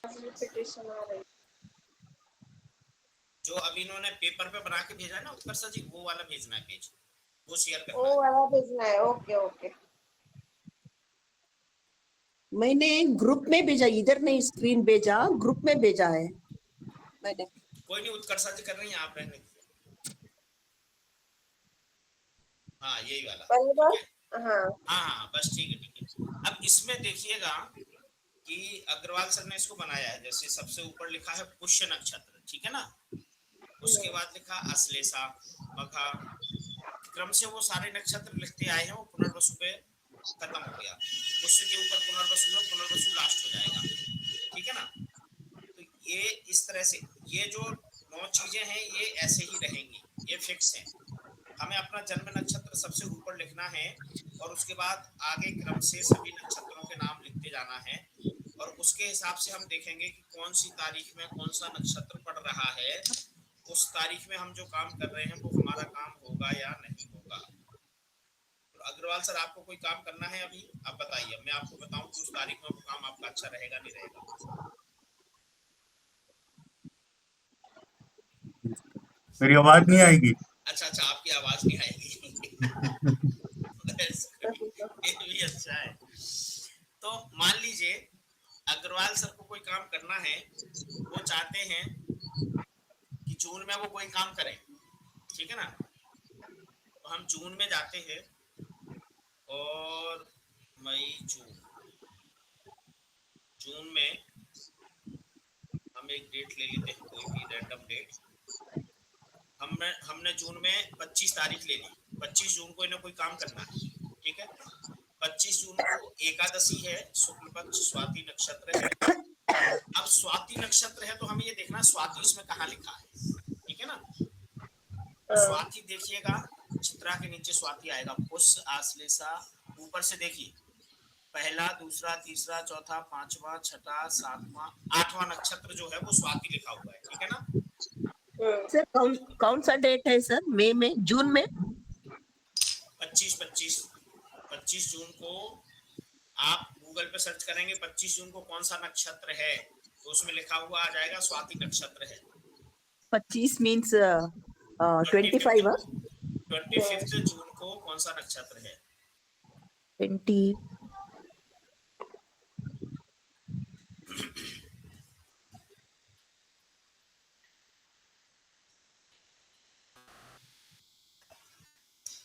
Repetition आ रही। जो अभी इन्होंने पेपर पे बना के भेजा है ना उत्कर्षा जी, वो वाला भेजना है पेज, वो शेयर ओ करना है। वाला भेजना है, ओके ओके। मैंने ग्रुप में भेजा, इधर नहीं स्क्रीन भेजा, ग्रुप में भेजा है मैंने। कोई नहीं, उत्कर्षा जी कर रही हैं, आप रहने दीजिए। हाँ यही वाला, ठीक है। हाँ हाँ हाँ बस ठीक है ठीक है। अब इसमें देखिएगा कि अग्रवाल सर ने इसको बनाया है, जैसे सबसे ऊपर लिखा है पुष्य नक्षत्र, ठीक है ना। उसके बाद लिखा अश्लेषा, मघा, क्रम से वो सारे नक्षत्र लिखते आए हैं। वो पुनर्वसु पे खत्म हो गया, पुष्य के ऊपर पुनर्वसु है, पुनर्वसु लास्ट हो जाएगा, ठीक है ना। तो ये इस तरह से ये जो 9 चीजें हैं ये ऐसे ही रहेंगी, ये फिक्स है। हमें अपना जन्म नक्षत्र सबसे ऊपर लिखना है और उसके बाद आगे क्रम से सभी नक्षत्रों के नाम लिखते जाना है। और उसके हिसाब से हम देखेंगे कि कौन सी तारीख में कौन सा नक्षत्र पड़ रहा है, उस तारीख में हम जो काम कर रहे हैं वो हमारा काम होगा या नहीं होगा। तो अग्रवाल सर आपको कोई काम करना है अभी, आप बताइए, मैं आपको बताऊं कि उस तारीख में वो काम आपका अच्छा रहेगा नहीं रहेगा। मेरी आवाज नहीं आएगी? अच्छा अच्छा, आपकी आवाज नहीं आएगी। ये भी अच्छा है। तो मान लीजिए अग्रवाल सर को कोई काम करना है, वो चाहते हैं कि जून में वो कोई काम करें, ठीक है ना। तो हम जून में जाते हैं और मई जून, जून में हम एक डेट ले लेते हैं, कोई भी रैंडम डेट। हमने जून में 25 तारीख ले ली, 25 जून को इन्हें कोई काम करना है, ठीक है। 25 जून को एकादशी है, शुक्ल पक्ष, स्वाति नक्षत्र है। अब स्वाति नक्षत्र है तो हमें ये देखना स्वाति इसमें कहाँ लिखा है, ठीक है ना। तो स्वाति देखिएगा, चित्रा के नीचे स्वाति आएगा, पुष्य, आश्लेषा, ऊपर से देखिए पहला, दूसरा, तीसरा, चौथा, पांचवा, छठा, सातवां, आठवां नक्षत्र जो है वो स्वाति लिखा हुआ है, ठीक है ना। सर कौन सा डेट है सर, मई में, जून में? 25 जून को आप गूगल पे सर्च करेंगे 25 जून को कौन सा नक्षत्र है, तो उसमें लिखा हुआ आ जाएगा स्वाति नक्षत्र है। 25 मीन्स 25 हाँ? 25 जून को कौन सा नक्षत्र है? 20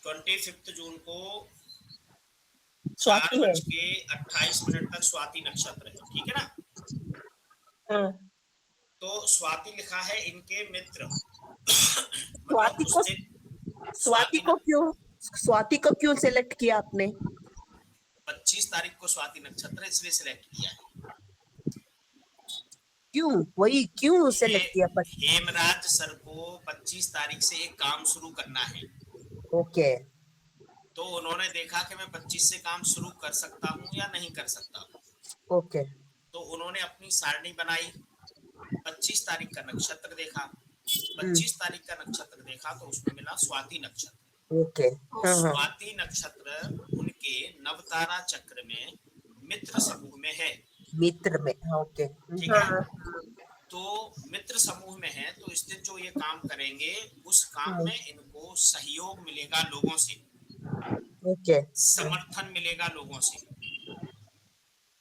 25 जून को स्वाति है। 4:28 तक स्वाति नक्षत्र है, ठीक है ना। हाँ। तो स्वाति लिखा है इनके मित्र। स्वाति मतलब को, उस दिन स्वाति को क्यों सिलेक्ट किया आपने? 25 तारीख को स्वाति नक्षत्र इसलिए सिलेक्ट किया है। क्यों, वही क्यों सिलेक्ट किया? हेमराज सर को 25 तारीख से एक काम शुरू करना है। ओके। तो उन्होंने देखा कि मैं 25 से काम शुरू कर सकता हूँ या नहीं कर सकता हूँ। ओके। तो उन्होंने अपनी सारणी बनाई, 25 तारीख का नक्षत्र देखा, 25 तारीख का नक्षत्र देखा तो उसमें मिला स्वाति नक्षत्र। ओके। तो स्वाति नक्षत्र उनके नवतारा चक्र में मित्र समूह में है। मित्र में, ओके ठीक है। तो मित्र समूह में है तो इस दिन जो ये काम करेंगे उस काम में इनको सहयोग मिलेगा लोगों से, ओके, समर्थन मिलेगा लोगों से,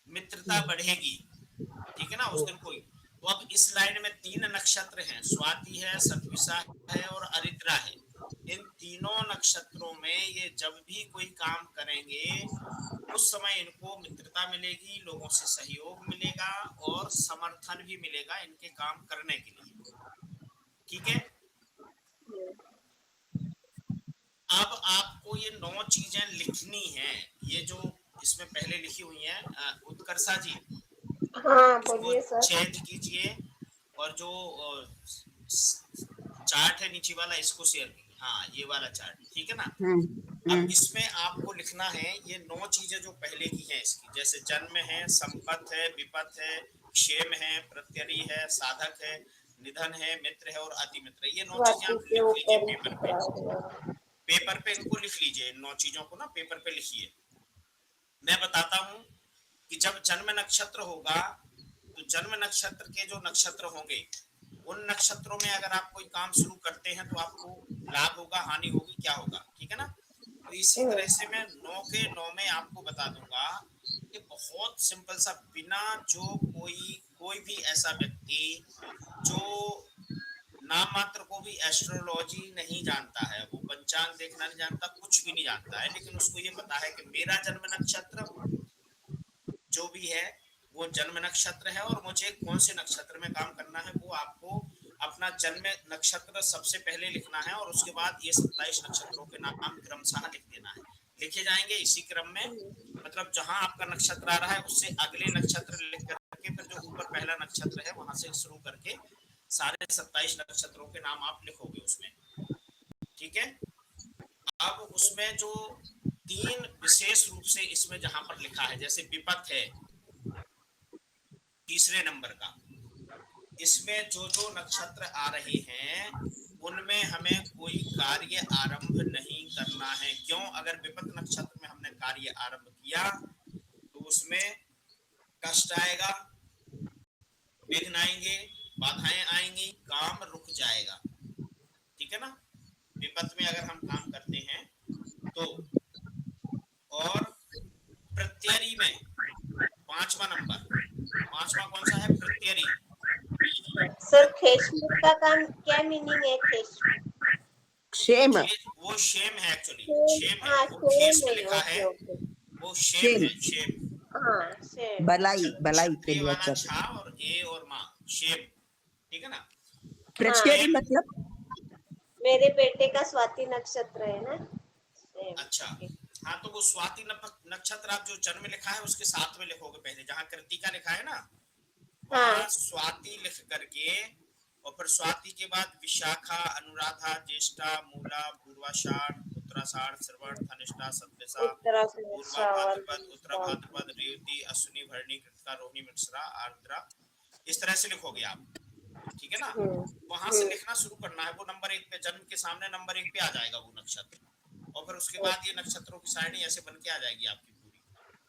मित्रता बढ़ेगी, ठीक है ना उस दिन कोई। तो अब इस लाइन में 3 नक्षत्र हैं, स्वाति है, शतभिषा है और अरिद्रा है। इन तीनों नक्षत्रों में ये जब भी कोई काम करेंगे उस समय इनको मित्रता मिलेगी, लोगों से सहयोग मिलेगा और समर्थन भी मिलेगा इनके काम करने के लिए, ठीक है। अब आपको ये 9 चीजें लिखनी है, ये जो इसमें पहले लिखी हुई हैं। उत्कर्षा जी हाँ इसको बोलिए सर। चेंज कीजिए और जो चार्ट है नीचे वाला इसको शेयर कीजिए। हाँ ये वाला चार्ट, ठीक है ना। अब इसमें आपको लिखना है ये 9 चीजें जो पहले की हैं इसकी, जैसे जन्म है, संपत्त है, विपत्त है, क्षेम है, प्रत्यरी है, साधक है, निधन है, मित्र है और अति मित्र। ये 9 चीजें आप लिख लीजिए पेपर पे, पेपर पे इनको लिख लीजिए, 9 चीजों को ना पेपर पे लिखिए। मैं बताता हूं कि जब जन्म नक्षत्र होगा तो जन्म नक्षत्र के जो नक्षत्र होंगे उन नक्षत्रों में अगर आप कोई काम शुरू करते हैं तो आपको लाभ होगा, हानि होगी, क्या होगा, ठीक है ना। तो इसी तरह से मैं 9 के 9 में आपको बता दूंगा कि बहुत सिंपल सा, बिना जो कोई भी ऐसा व्यक्ति जो नाम मात्र को भी एस्ट्रोलॉजी नहीं जानता है, वो पंचांग देखना नहीं जानता, कुछ भी नहीं जानता है, लेकिन उसको ये पता है कि मेरा जन्म नक्षत्र जो भी है वो जन्म नक्षत्र है और मुझे कौन से नक्षत्र में काम करना है, वो आपको अपना जन्म नक्षत्र सबसे पहले लिखना है और उसके बाद ये 27 नक्षत्रों के नाम क्रमशः लिख देना है। लिखे जाएंगे इसी क्रम में, मतलब जहां आपका नक्षत्र आ रहा है उससे अगले नक्षत्र लिख करके फिर जो ऊपर पहला नक्षत्र है वहां से शुरू करके सारे 27 नक्षत्रों के नाम आप लिखोगे उसमें, ठीक है। अब उसमें जो 3 विशेष रूप से इसमें जहां पर लिखा है, जैसे विपत है तीसरे नंबर का, इसमें जो जो नक्षत्र आ रहे हैं उनमें हमें कोई कार्य आरंभ नहीं करना है। क्यों? अगर विपत नक्षत्र में हमने कार्य आरंभ किया तो उसमें कष्ट आएगा, विघ्न आएंगे, बाधाएं आएंगी, काम रुक जाएगा, ठीक है ना। विपत में अगर हम काम करते हैं तो, और प्रत्यरी में 5वां नंबर, 5वां कौन सा है? प्रत्यरी। सर खेशमुख का काम क्या मीनिंग है? खेशमुख शेम, वो शेम है, एक्चुअली शेम है, हाँ वो खेस में सेम लिखा है, है, ओके वो शेम है, शेम, शेम। हाँ सेम। भलाई भलाई के छठी लिए। वाला अच्छा, छा और ए और माँ, शेम, ठीक है ना। प्रत्यरी शेम, मतलब मेरे बेटे का स्वाति नक्षत्र है ना, सेम। अच्छा, हाँ तो वो स्वाति नक्षत्र आप जो जन्म लिखा है उसके साथ में लिखोगे पहले, जहाँ कृतिका लिखा है ना वहां हाँ स्वाति लिख करके, और फिर स्वाति के बाद विशाखा, अनुराधा, ज्येष्ठा, मूला, पूर्वाषाढ़, उत्तराषाढ़, श्रवण, धनिष्ठा, सत्विशा, उत्तराखंड पूर्वा श्रावण भाद्रपद, उत्तरा भाद्रपद, रेवती, अश्विनी, भरणी, कृतिका, रोहिणी, मृगशिरा, आर्द्रा, इस तरह से लिखोगे आप, ठीक है ना। वहां से लिखना शुरू करना है, वो नंबर 1 पे, जन्म के सामने नंबर 1 पे आ जाएगा वो नक्षत्र, और फिर उसके बाद ये नक्षत्रों की सारणी ऐसे बन के आ जाएगी आपकी पूरी,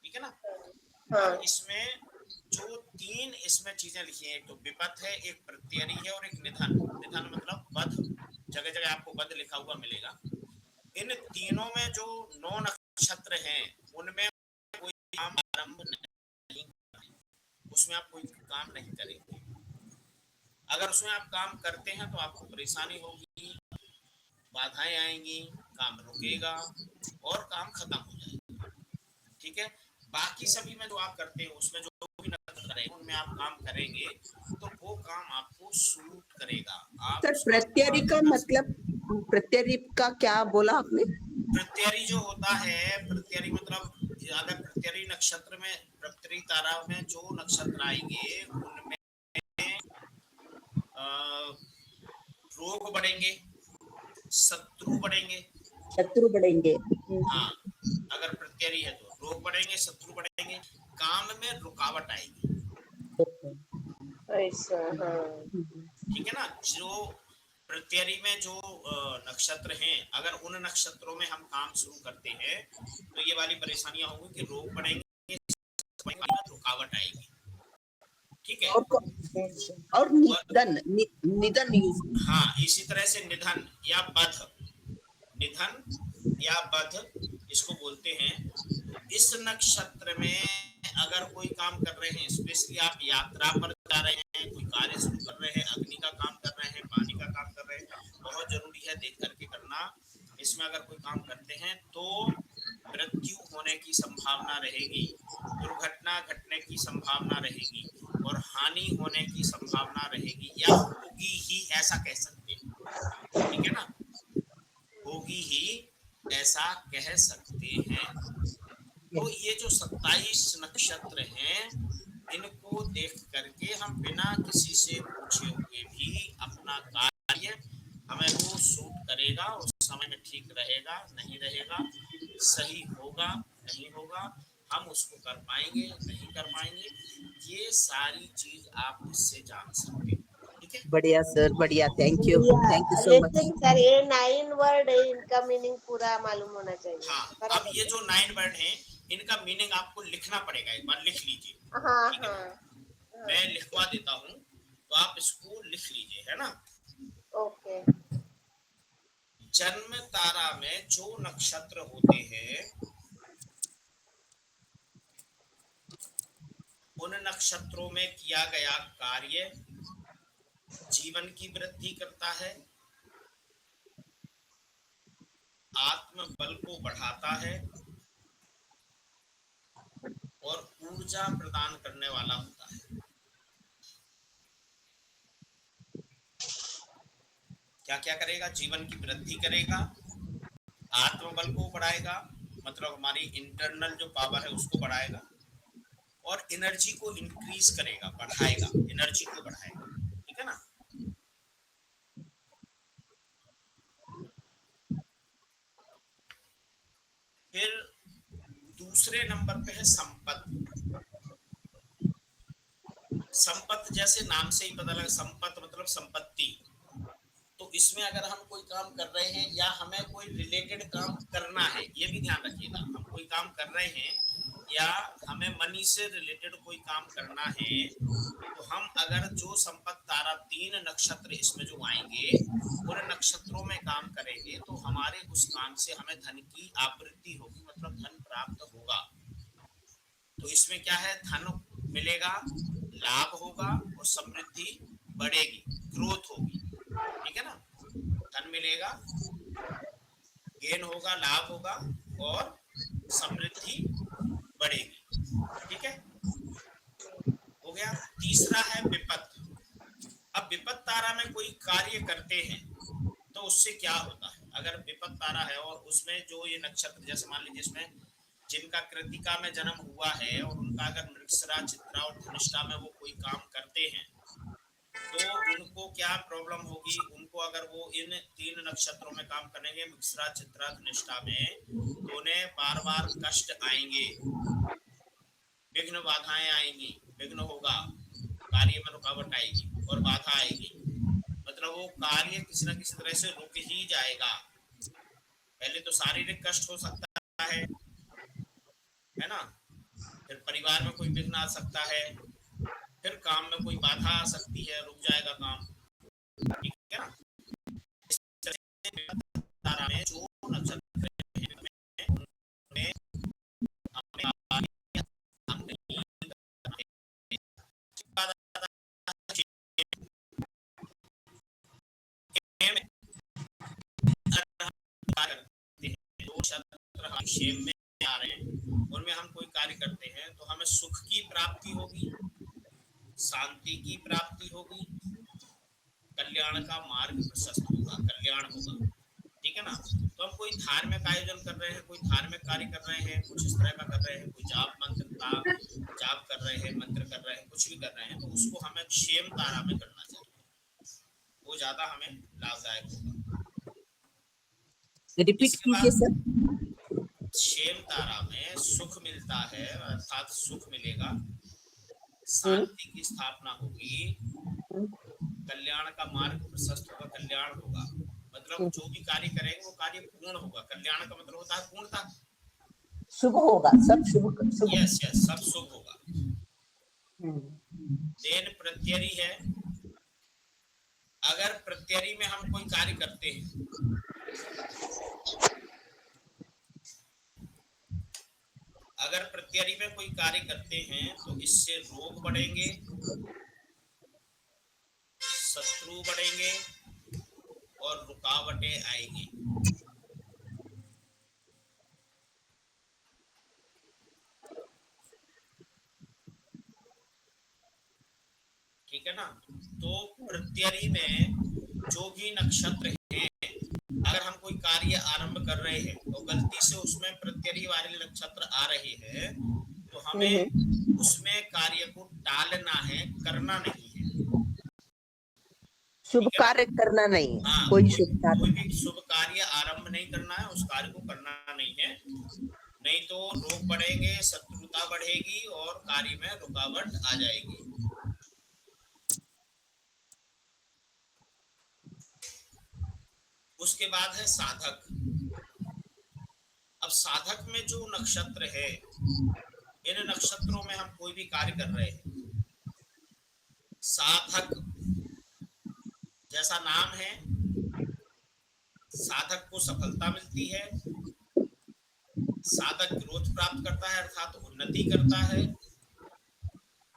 ठीक है ना। हाँ अब इसमें जो 3 इसमें चीजें लिखी हैं, एक तो विपत है, एक प्रत्यरी है और एक निधन। निधन मतलब वध, जगह जगह आपको वध लिखा हुआ मिलेगा। इन तीनों में जो 9 नक्षत्र हैं उनमें कोई काम आरंभ नहीं, उसमें आप कोई काम नहीं करेंगे। अगर उसमें आप काम करते हैं तो आपको परेशानी होगी, बाधाएं आएंगी, काम रुकेगा और काम खत्म हो जाएगा, ठीक है। बाकी सभी में जो आप करते हैं उसमें जो भी नक्षत्र रहेंगे उनमें आप काम करेंगे तो वो काम आपको सूट करेगा। आप सर प्रत्यरी का मतलब, प्रत्यरी का क्या बोला आपने? प्रत्यरी जो होता है, प्रत्यरी मतलब अगर प्रत्यरी नक्षत्र में, प्रत्यरी तारा में जो नक्षत्र आएंगे उनमें रोग बढ़ेंगे, शत्रु बढ़ेंगे। शत्रु बढ़ेंगे। हाँ, अगर प्रत्यरी है तो रोग बढ़ेंगे, शत्रु बढ़ेंगे, काम में रुकावट आएगी, ऐसा, हाँ ठीक है ना। जो प्रत्यरी में जो नक्षत्र हैं, अगर उन नक्षत्रों में हम काम शुरू करते हैं तो ये वाली परेशानियां होंगी कि रोग बढ़ेंगे, रुकावट आएगी, ठीक है। और निधन, निधन यूज। हाँ, इसी तरह से निधन या बध, निधन या बध इसको बोलते हैं। इस नक्षत्र में अगर कोई काम कर रहे हैं, स्पेशली आप यात्रा पर जा रहे हैं, कोई कार्य शुरू कर रहे हैं, अग्नि का काम कर रहे हैं, पानी का काम कर रहे हैं, बहुत जरूरी है देख करके करना। इसमें अगर कोई काम करते हैं तो मृत्यु होने की संभावना रहेगी, दुर्घटना घटने की संभावना रहेगी और हानि होने की संभावना रहेगी, या होगी ही ऐसा कह सकते हैं, ठीक है ना, होगी ही ऐसा कह सकते हैं। तो ये जो 27 नक्षत्र हैं इनको देख करके हम बिना किसी से पूछे हुए भी अपना कार्य, हमें वो सूट करेगा, उस समय में ठीक रहेगा नहीं रहेगा, सही होगा नहीं होगा, हम उसको कर पाएंगे नहीं कर पाएंगे, ये सारी चीज आप इससे जान सकते हैं, ठीक है। बढ़िया सर, बढ़िया, थैंक यू सो मच। लेकिन सर ये 9 वर्ड है, इनका मीनिंग पूरा मालूम होना चाहिए। हाँ, अब ये जो 9 वर्ड हैं इनका मीनिंग आपको लिखना पड़ेगा, एक बार लिख लीजिए, हाँ ठीक है। हाँ मैं लिखवा देता हूँ, तो आप इसको लिख लीजिए, है ना। ओके। जन्म तारा में जो नक्षत्र होते हैं उन नक्षत्रों में किया गया कार्य जीवन की वृद्धि करता है, आत्म बल को बढ़ाता है और ऊर्जा प्रदान करने वाला होता है। क्या क्या करेगा? जीवन की वृद्धि करेगा, आत्मबल को बढ़ाएगा, मतलब हमारी इंटरनल जो पावर है उसको बढ़ाएगा, और एनर्जी को इंक्रीज करेगा, बढ़ाएगा, एनर्जी को बढ़ाएगा, ठीक है ना। फिर दूसरे नंबर पे है संपत्ति। संपत्ति जैसे नाम से ही पता लगा, संपत्ति मतलब संपत्ति। तो इसमें अगर हम कोई काम कर रहे हैं या हमें कोई रिलेटेड काम करना है, ये भी ध्यान रखिएगा, हम कोई काम कर रहे हैं या हमें मनी से रिलेटेड कोई काम करना है, तो हम अगर जो संपत्ति तारा 3 नक्षत्र इसमें जो आएंगे उन नक्षत्रों में काम करेंगे तो हमारे उस काम से हमें धन की आपूर्ति होगी, मतलब धन प्राप्त होगा। तो इसमें क्या है? धन मिलेगा, लाभ होगा और समृद्धि बढ़ेगी, ग्रोथ होगी, ठीक है ना। धन मिलेगा, गेन होगा, लाभ होगा और समृद्धि बढ़ेगी, ठीक है, हो गया। तीसरा है विपत्त। अब विपत्त तारा में कोई कार्य करते हैं तो उससे क्या होता है? अगर विपत्त तारा है और उसमें जो ये नक्षत्र, जैसे मान लीजिए इसमें जिनका कृतिका में जन्म हुआ है और उनका अगर मृगशिरा, चित्रा और धनिष्ठा में वो कोई काम करते हैं तो उनको क्या प्रॉब्लम होगी? उनको अगर वो इन 3 नक्षत्रों में काम करेंगे, मृगशिरा, चित्रा, धनिष्ठा में, तो उन्हें बार बार कष्ट आएंगे, विघ्न बाधाएं आएंगी, विघ्न होगा, कार्य में रुकावट आएगी और बाधा आएगी, मतलब वो कार्य किसी न किसी तरह से रुक ही जाएगा। पहले तो शारीरिक कष्ट हो सकता है ना, फिर परिवार में कोई विघ्न आ सकता है, फिर काम में कोई बाधा आ सकती है, रुक जाएगा काम, ठीक है ना। इस तरह से तारा में जो नक्षत्र हैं उनमें हमें क्षेम में आ रहे हैं, उनमें हम कोई कार्य करते हैं तो हमें सुख की प्राप्ति होगी, शांति की प्राप्ति होगी, कल्याण का मार्ग प्रशस्त होगा, कल्याण होगा, ठीक है ना। तो हम कोई धार्मिक आयोजन कर रहे हैं, कोई धार्मिक कार्य कर रहे हैं, कुछ इस तरह का कर रहे हैं, कोई जाप मंत्र का जाप कर रहे हैं, मंत्र कर रहे हैं, कुछ भी कर रहे हैं, तो उसको हमें क्षेम तारा में करना चाहिए, वो ज्यादा हमें लाभदायक होगा। रिपीट कीजिए सर। क्षेम तारा में सुख मिलता है, अर्थात सुख मिलेगा, शांति की स्थापना होगी, कल्याण का मार्ग प्रशस्त होगा, कल्याण होगा, मतलब जो भी कार्य करेंगे वो कार्य पूर्ण होगा। कल्याण का मतलब होता है पूर्णता, शुभ होगा, सब शुभ शुभ। यस यस, सब शुभ होगा। देन प्रत्यरी है। अगर प्रत्यरी में हम कोई कार्य करते हैं, अगर प्रत्यरी में कोई कार्य करते हैं तो इससे रोग बढ़ेंगे, शत्रु बढ़ेंगे और रुकावटें आएंगी, ठीक है ना। तो प्रत्यरी में जो भी नक्षत्र हैं, अगर हम कोई कार्य आरंभ कर रहे हैं तो गलती से उसमें प्रत्यरी वाले नक्षत्र आ रहे हैं तो हमें उसमें कार्य को टालना है, करना नहीं है, शुभ कार्य करना नहीं, कोई शुभ कार्य, कोई भी शुभ कार्य आरंभ नहीं करना है, उस कार्य को करना नहीं है, नहीं तो रोग बढ़ेंगे, शत्रुता बढ़ेगी और कार्य में रुकावट आ जाएगी। उसके बाद है साधक। अब साधक में जो नक्षत्र है, इन नक्षत्रों में हम कोई भी कार्य कर रहे हैं साधक, जैसा नाम है, साधक को सफलता मिलती है, साधक ग्रोथ प्राप्त करता है अर्थात उन्नति करता है,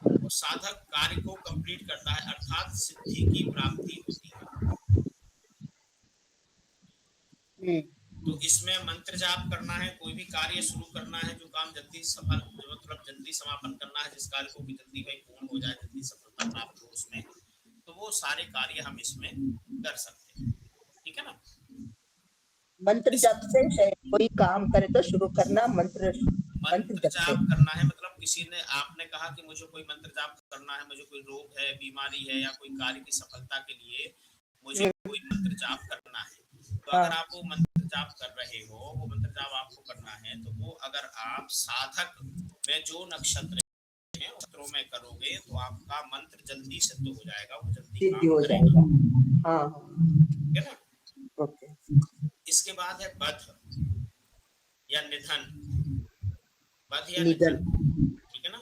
और साधक कार्य को कंप्लीट करता है अर्थात सिद्धि की प्राप्ति होती है। तो इसमें मंत्र जाप करना है, कोई भी कार्य शुरू करना है, जो काम जल्दी सफल, मतलब जल्दी समापन करना है, जिस कार्य को भी जल्दी भाई पूर्ण हो जाए, जल्दी सफलता प्राप्त हो उसमें, तो वो सारे कार्य हम इसमें कर सकते हैं। ठीक है ना। मंत्र जप से कोई काम करे तो शुरू करना मंत्र जाप करना है, मतलब किसी ने, आपने कहा कि मुझे कोई मंत्र जाप करना है, मुझे कोई रोग है, बीमारी है, या कोई कार्य की सफलता के लिए मुझे कोई मंत्र जाप करना है। तो अगर आप वो मंत्र जाप कर रहे हो, वो मंत्र जाप आपको करना है, तो वो अगर आप साधक में जो नक्षत्र है नक्षत्रों में करोगे तो आपका मंत्र जल्दी सिद्ध हो जाएगा, वो जल्दी काम हो जाएगा। हाँ, है ना। ओके। इसके बाद है बध या निधन, बध या निधन, ठीक है ना।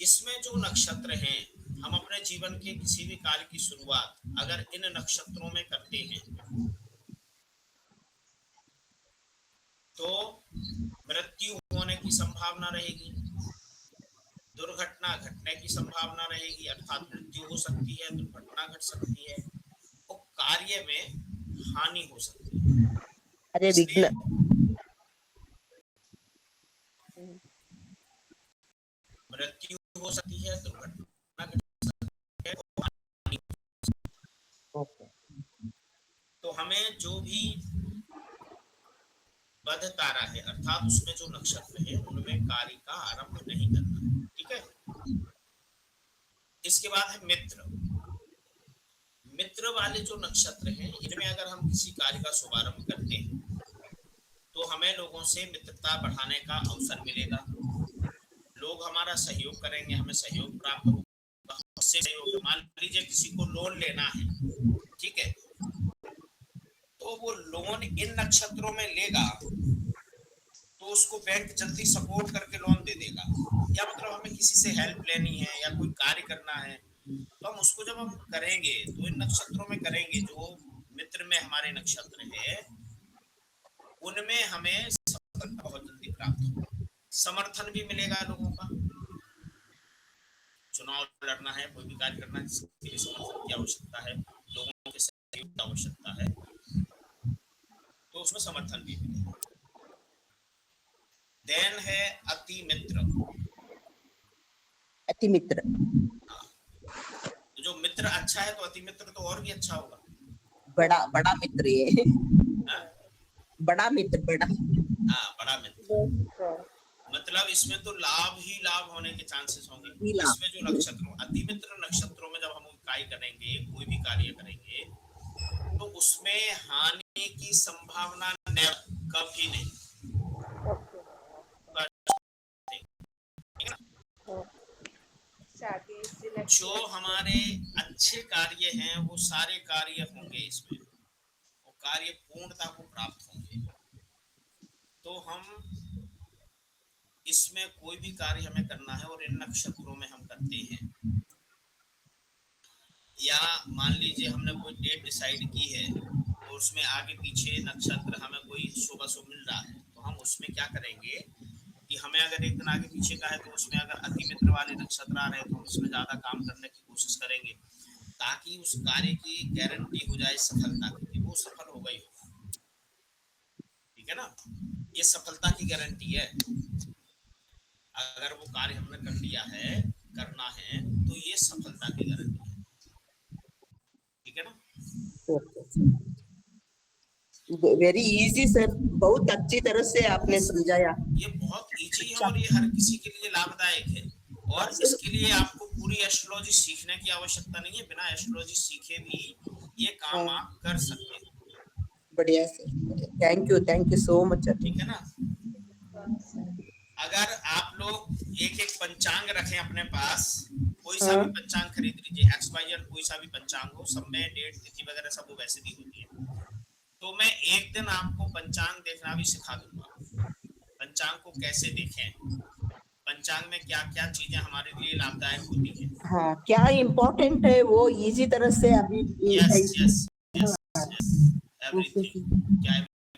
इसमें जो नक्षत्र हैं, हम अपने जीवन के किसी भी कार्य की शुरुआत अगर इन नक्षत्रों में करते हैं तो मृत्यु होने की संभावना रहेगी, दुर्घटना घटने की संभावना रहेगी, अर्थात मृत्यु हो सकती है, दुर्घटना घट सकती है, और कार्य में हानि हो सकती है। अरे विघ्न, मृत्यु हो सकती है, दुर्घटना घट सकती है, और हानि हो सकती है। तो हमें जो भी बध तारा है अर्थात उसमें जो नक्षत्र है उनमें कार्य का आरंभ नहीं करना है। ठीक है। इसके बाद है मित्र। मित्र वाले जो नक्षत्र हैं, इनमें अगर हम किसी कार्य का शुभारंभ करते हैं तो हमें लोगों से मित्रता बढ़ाने का अवसर मिलेगा, लोग हमारा सहयोग करेंगे, हमें सहयोग प्राप्त होगा। उससे सहयोग, मान लीजिए किसी को लोन लेना है, ठीक है, तो वो लोन इन नक्षत्रों में लेगा तो उसको बैंक जल्दी सपोर्ट करके लोन दे देगा। या मतलब हमें किसी से हेल्प लेनी है या कोई कार्य करना है तो हम उसको जब हम करेंगे तो इन नक्षत्रों में करेंगे, जो मित्र में हमारे नक्षत्र है उनमें हमें सफलता बहुत जल्दी प्राप्त होगी, समर्थन भी मिलेगा लोगों का। चुनाव लड़ना है, कोई भी कार्य करना है जिसके लिए समर्थन की आवश्यकता है, लोगों के सहयोग की आवश्यकता है, तो उसमें समर्थन भी मिलेगा। देन है अति मित्र। अति मित्र, तो जो मित्र अच्छा है तो अति मित्र तो और भी अच्छा होगा। बड़ा मित्र ये, बड़ा मित्र, बड़ा, हाँ बड़ा मित्र, मतलब इसमें तो लाभ ही लाभ होने के चांसेस होंगे। इसमें जो नक्षत्रों, अति मित्र नक्षत्रों में जब हम कार्य करेंगे, कोई भी कार्य करेंगे तो उसमें हानि की संभावना कभी नहीं। जो हमारे अच्छे कार्य हैं वो सारे कार्य होंगे इसमें, वो कार्य पूर्णता को प्राप्त होंगे। तो हम इसमें कोई भी कार्य हमें करना है और इन नक्षत्रों में हम करते हैं, या मान लीजिए हमने कोई डेट डिसाइड की है और उसमें आगे पीछे नक्षत्र हमें कोई शुभ अशुभ मिल रहा है, तो हम उसमें क्या करेंगे कि हमें अगर एक दिन आगे पीछे का है तो उसमें अगर अति मित्र वाले नक्षत्र आ रहे हैं तो हम इसमें ज्यादा काम करने की कोशिश करेंगे ताकि उस कार्य की गारंटी हो जाए सफलता की, वो सफल हो गई हो। ठीक है ना, ये सफलता की गारंटी है। अगर वो कार्य हमने कर लिया है, करना है, तो ये सफलता की गारंटी है। ठीक है ना। वेरी इजी सर, बहुत अच्छी तरह से आपने समझाया। ये बहुत इजी है और ये हर किसी के लिए लाभदायक है, और इसके लिए आपको पूरी एस्ट्रोलॉजी सीखने की आवश्यकता नहीं है, बिना एस्ट्रोलॉजी सीखे भी ये काम आप कर सकते हैं। बढ़िया sir, thank you so much. ठीक है ना। अगर आप लोग एक एक पंचांग रखें अपने पास, कोई सा भी पंचांग खरीद लीजिए, XYZ कोई सा भी पंचांग हो, सब में डेट तिथि वगैरह सब वो वैसे दी होती है, तो मैं एक दिन आपको पंचांग देखना भी सिखा दूंगा। पंचांग को कैसे देखें, पंचांग में क्या क्या चीजें हमारे लिए लाभदायक होती हैं। हाँ, क्या इम्पोर्टेंट है वो इजी तरह से अभी यस यस यस एवरीथिंग क्या